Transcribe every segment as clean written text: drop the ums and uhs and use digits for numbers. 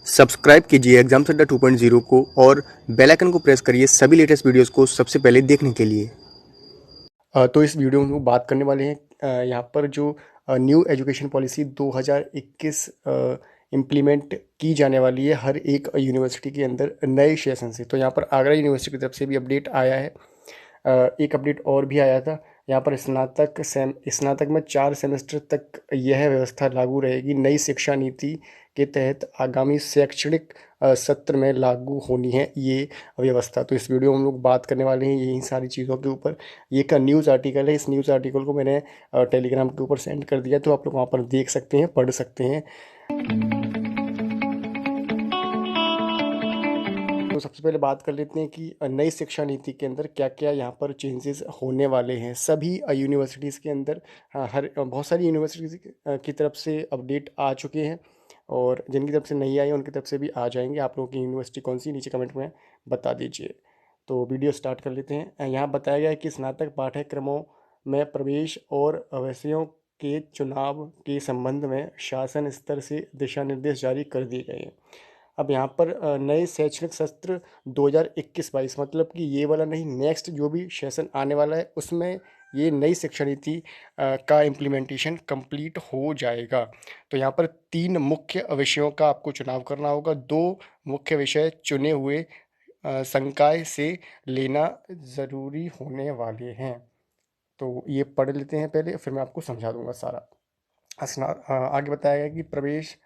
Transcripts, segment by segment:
Subscribe कीजिए exam centre 2.0 को और बेल आइकन को प्रेस करिए सभी लेटेस्ट वीडियोस को सबसे पहले देखने के लिए। तो इस वीडियो में हम लोग बात करने वाले हैं यहाँ पर जो न्यू एजुकेशन पॉलिसी 2021 इम्प्लीमेंट की जाने वाली है हर एक यूनिवर्सिटी के अंदर नए सेशन से। तो यहाँ पर आगरा यूनिवर्सिटी की तरफ से भी अपडेट आया है। एक अपडेट और भी आया था। यहाँ पर स्नातक में 4 सेमेस्टर तक यह व्यवस्था लागू रहेगी। नई शिक्षा नीति के तहत आगामी शैक्षणिक सत्र में लागू होनी है ये व्यवस्था। तो इस वीडियो में हम लोग बात करने वाले हैं यही सारी चीज़ों के ऊपर। ये एक न्यूज़ आर्टिकल है। इस न्यूज़ आर्टिकल को मैंने टेलीग्राम के ऊपर सेंड कर दिया, तो आप लोग वहाँ पर देख सकते हैं, पढ़ सकते हैं। तो सबसे पहले बात कर लेते हैं कि नई शिक्षा नीति के अंदर क्या क्या यहाँ पर चेंजेस होने वाले हैं। सभी यूनिवर्सिटीज़ के अंदर बहुत सारी यूनिवर्सिटीज़ की तरफ से अपडेट आ चुके हैं, और जिनकी तरफ से नहीं आए उनकी तरफ से भी आ जाएंगे। आप लोगों की यूनिवर्सिटी कौन सी, नीचे कमेंट में बता दीजिए। तो वीडियो स्टार्ट कर लेते हैं। यहाँ बताया गया है कि स्नातक पाठ्यक्रमों में प्रवेश और विषयों के चुनाव के संबंध में शासन स्तर से दिशा निर्देश जारी कर दिए गए हैं। अब यहाँ पर नए शैक्षणिक सत्र 2021-22, मतलब कि ये वाला नहीं, नेक्स्ट जो भी सेशन आने वाला है उसमें ये नई शिक्षा नीति का इम्प्लीमेंटेशन कंप्लीट हो जाएगा। तो यहाँ पर 3 मुख्य विषयों का आपको चुनाव करना होगा। 2 मुख्य विषय चुने हुए संकाय से लेना ज़रूरी होने वाले हैं। तो ये पढ़ लेते हैं पहले, फिर मैं आपको समझा दूंगा सारा। आगे बताया गया कि प्रवेश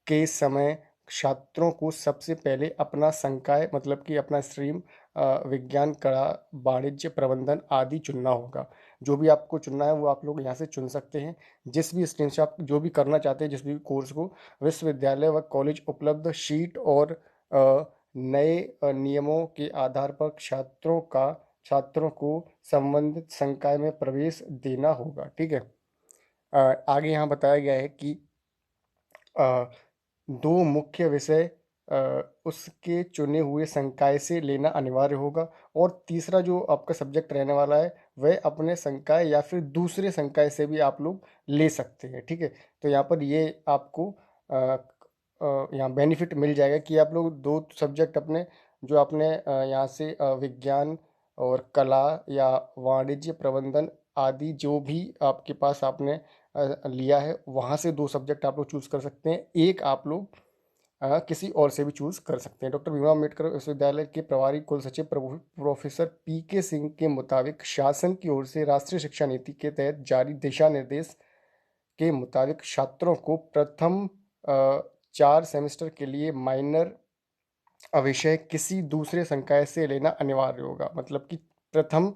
के समय छात्रों को सबसे पहले अपना संकाय, मतलब कि अपना स्ट्रीम विज्ञान, कला, वाणिज्य, प्रबंधन आदि चुनना होगा। जो भी आपको चुनना है वो आप लोग यहाँ से चुन सकते हैं। जिस भी स्ट्रीम से आप जो भी करना चाहते हैं, जिस भी कोर्स को, विश्वविद्यालय व कॉलेज उपलब्ध सीट और नए नियमों के आधार पर छात्रों को संबंधित संकाय में प्रवेश देना होगा। ठीक है। आगे यहाँ बताया गया है कि 2 मुख्य विषय उसके चुने हुए संकाय से लेना अनिवार्य होगा, और तीसरा जो आपका सब्जेक्ट रहने वाला है वह अपने संकाय या फिर दूसरे संकाय से भी आप लोग ले सकते हैं। ठीक है। तो यहाँ पर ये आपको यहाँ बेनिफिट मिल जाएगा कि आप लोग 2 सब्जेक्ट अपने, जो आपने यहाँ से विज्ञान और कला या वाणिज्य, प्रबंधन आदि जो भी आपके पास आपने लिया है, वहाँ से 2 सब्जेक्ट आप लोग चूज़ कर सकते हैं। एक आप लोग किसी और से भी चूज़ कर सकते हैं। डॉक्टर भीमराव अम्बेडकर विश्वविद्यालय के प्रभारी कुल सचिव प्रोफेसर पीके सिंह के मुताबिक शासन की ओर से राष्ट्रीय शिक्षा नीति के तहत जारी दिशा निर्देश के मुताबिक छात्रों को प्रथम 4 सेमेस्टर के लिए माइनर विषय किसी दूसरे संकाय से लेना अनिवार्य होगा। मतलब कि प्रथम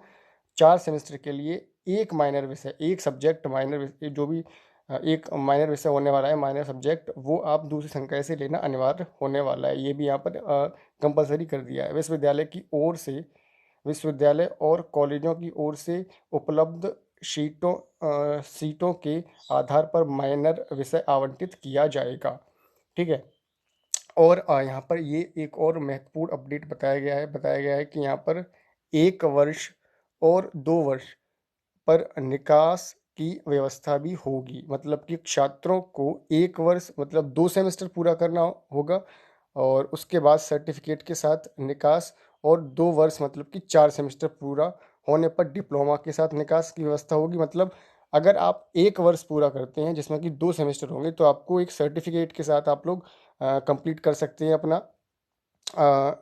4 सेमेस्टर के लिए एक माइनर विषय, एक सब्जेक्ट माइनर विषय, जो भी एक माइनर विषय होने वाला है, माइनर सब्जेक्ट, वो आप दूसरे संकाय से लेना अनिवार्य होने वाला है। ये भी यहाँ पर कंपलसरी कर दिया है। विश्वविद्यालय और कॉलेजों की ओर से उपलब्ध सीटों के आधार पर माइनर विषय आवंटित किया जाएगा। ठीक है। और यहाँ पर ये एक और महत्वपूर्ण अपडेट बताया गया है कि यहाँ पर 1 वर्ष और 2 वर्ष पर निकास की व्यवस्था भी होगी। मतलब कि छात्रों को 1 वर्ष मतलब 2 सेमेस्टर पूरा करना होगा, और उसके बाद सर्टिफिकेट के साथ निकास, और 2 वर्ष मतलब कि 4 सेमेस्टर पूरा होने पर डिप्लोमा के साथ निकास की व्यवस्था होगी। मतलब अगर आप 1 वर्ष पूरा करते हैं जिसमें कि 2 सेमेस्टर होंगे, तो आपको एक सर्टिफिकेट के साथ आप लोग कंप्लीट कर सकते हैं अपना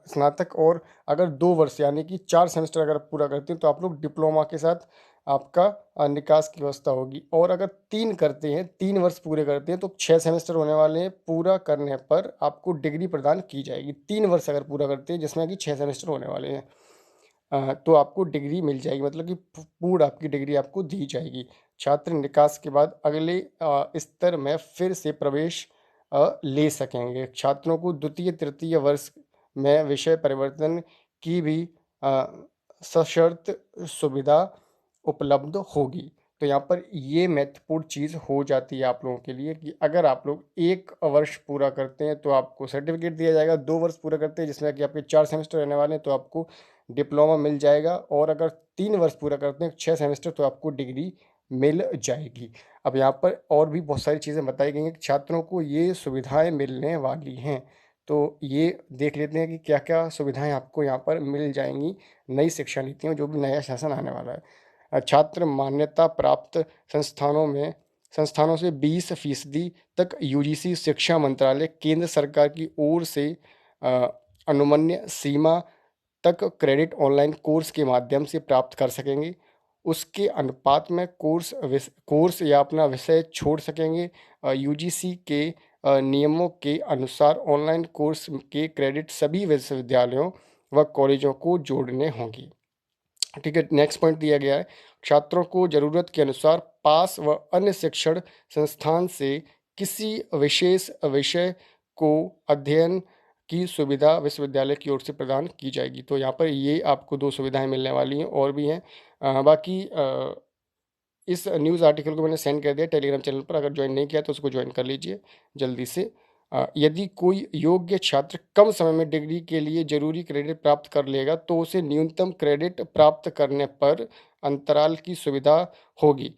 स्नातक। और अगर 2 वर्ष यानी कि 4 सेमेस्टर अगर आप पूरा करते हैं, तो आप लोग डिप्लोमा के साथ आपका निकास की व्यवस्था होगी। और अगर 3 करते हैं, 3 वर्ष पूरे करते हैं, तो 6 सेमेस्टर होने वाले हैं। पूरा करने पर आपको डिग्री प्रदान की जाएगी। 3 वर्ष अगर पूरा करते हैं जिसमें कि 6 सेमेस्टर होने वाले हैं, तो आपको डिग्री मिल जाएगी। मतलब कि पूर्ण आपकी डिग्री आपको दी जाएगी। छात्र निकास के बाद अगले स्तर में फिर से प्रवेश ले सकेंगे। छात्रों को द्वितीय तृतीय वर्ष में विषय परिवर्तन की भी सशर्त सुविधा उपलब्ध होगी। तो यहाँ पर ये महत्वपूर्ण चीज़ हो जाती है आप लोगों के लिए कि अगर आप लोग 1 वर्ष पूरा करते हैं तो आपको सर्टिफिकेट दिया जाएगा। 2 वर्ष पूरा करते हैं जिसमें कि आपके 4 सेमेस्टर रहने वाले हैं, तो आपको डिप्लोमा मिल जाएगा। और अगर 3 वर्ष पूरा करते हैं, 6 सेमेस्टर, तो आपको डिग्री मिल जाएगी। अब यहाँ पर और भी बहुत सारी चीज़ें बताई गई हैं कि छात्रों को ये सुविधाएं मिलने वाली हैं, तो ये देख लेते हैं कि क्या क्या सुविधाएं आपको यहाँ पर मिल जाएंगी नई शिक्षा नीति में, जो भी नया शासन आने वाला है। छात्र मान्यता प्राप्त संस्थानों से 20% तक यूजीसी शिक्षा मंत्रालय केंद्र सरकार की ओर से अ, अनुमन्य सीमा तक क्रेडिट ऑनलाइन कोर्स के माध्यम से प्राप्त कर सकेंगे। उसके अनुपात में कोर्स या अपना विषय छोड़ सकेंगे। यूजीसी के नियमों के अनुसार ऑनलाइन कोर्स के क्रेडिट सभी विश्वविद्यालयों व कॉलेजों को जोड़ने होंगे। ठीक है, नेक्स्ट पॉइंट दिया गया है, छात्रों को जरूरत के अनुसार पास व अन्य शिक्षण संस्थान से किसी विशेष विषय को अध्ययन की सुविधा विश्वविद्यालय की ओर से प्रदान की जाएगी। तो यहाँ पर ये आपको 2 सुविधाएं मिलने वाली हैं, और भी हैं। बाकी इस न्यूज़ आर्टिकल को मैंने सेंड कर दिया टेलीग्राम चैनल पर, अगर ज्वाइन नहीं किया तो उसको ज्वाइन कर लीजिए जल्दी से। यदि कोई योग्य छात्र कम समय में डिग्री के लिए जरूरी क्रेडिट प्राप्त कर लेगा तो उसे न्यूनतम क्रेडिट प्राप्त करने पर अंतराल की सुविधा होगी,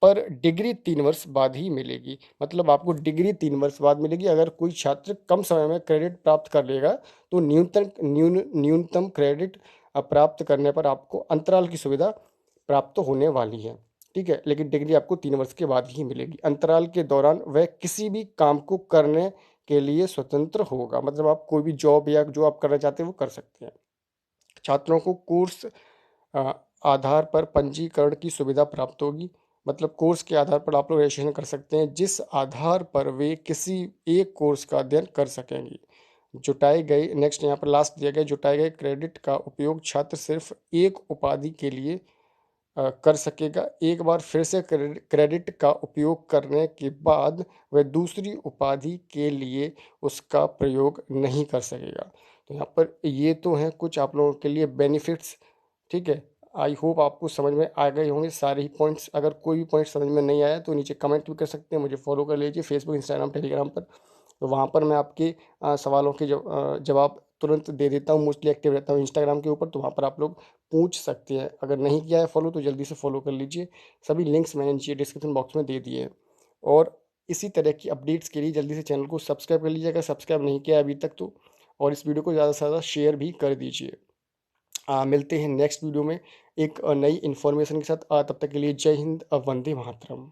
पर डिग्री 3 वर्ष बाद ही मिलेगी। मतलब आपको डिग्री 3 वर्ष बाद मिलेगी। अगर कोई छात्र कम समय में क्रेडिट प्राप्त कर लेगा तो न्यूनतम क्रेडिट प्राप्त करने पर आपको अंतराल की सुविधा प्राप्त होने वाली है। ठीक है, लेकिन डिग्री आपको 3 वर्ष के बाद ही मिलेगी। अंतराल के दौरान वह किसी भी काम को करने के लिए स्वतंत्र होगा। मतलब आप कोई भी जॉब या जो आप करना चाहते हैं वो कर सकते हैं। छात्रों को कोर्स अ, आधार पर पंजीकरण की सुविधा प्राप्त होगी। मतलब कोर्स के आधार पर आप लोग रजिस्ट्रेशन कर सकते हैं, जिस आधार पर वे किसी एक कोर्स का अध्ययन कर सकेंगे। जुटाए गए नेक्स्ट यहाँ पर लास्ट दिया गया, जुटाए गए क्रेडिट का उपयोग छात्र सिर्फ एक उपाधि के लिए कर सकेगा। एक बार फिर से क्रेडिट का उपयोग करने के बाद वह दूसरी उपाधि के लिए उसका प्रयोग नहीं कर सकेगा। तो यहाँ पर ये तो हैं कुछ आप लोगों के लिए बेनिफिट्स। ठीक है, आई होप आपको समझ में आ गए होंगे सारे ही पॉइंट्स। अगर कोई भी पॉइंट समझ में नहीं आया तो नीचे कमेंट भी कर सकते हैं, मुझे फॉलो कर लीजिए फेसबुक, इंस्टाग्राम, टेलीग्राम पर। तो वहाँ पर मैं आपके सवालों के जवाब तुरंत दे देता हूँ। मोस्टली एक्टिव रहता हूँ इंस्टाग्राम के ऊपर, तो वहाँ पर आप लोग पूछ सकते हैं। अगर नहीं किया है फॉलो तो जल्दी से फॉलो कर लीजिए। सभी लिंक्स मैंने नीचे डिस्क्रिप्शन बॉक्स में दे दिए हैं। और इसी तरह की अपडेट्स के लिए जल्दी से चैनल को सब्सक्राइब कर लीजिए अगर सब्सक्राइब नहीं किया है अभी तक तो। और इस वीडियो को ज़्यादा से ज़्यादा शेयर भी कर दीजिए। मिलते हैं नेक्स्ट वीडियो में एक नई इन्फॉर्मेशन के साथ। तब तक के लिए जय हिंद, वंदे मातरम।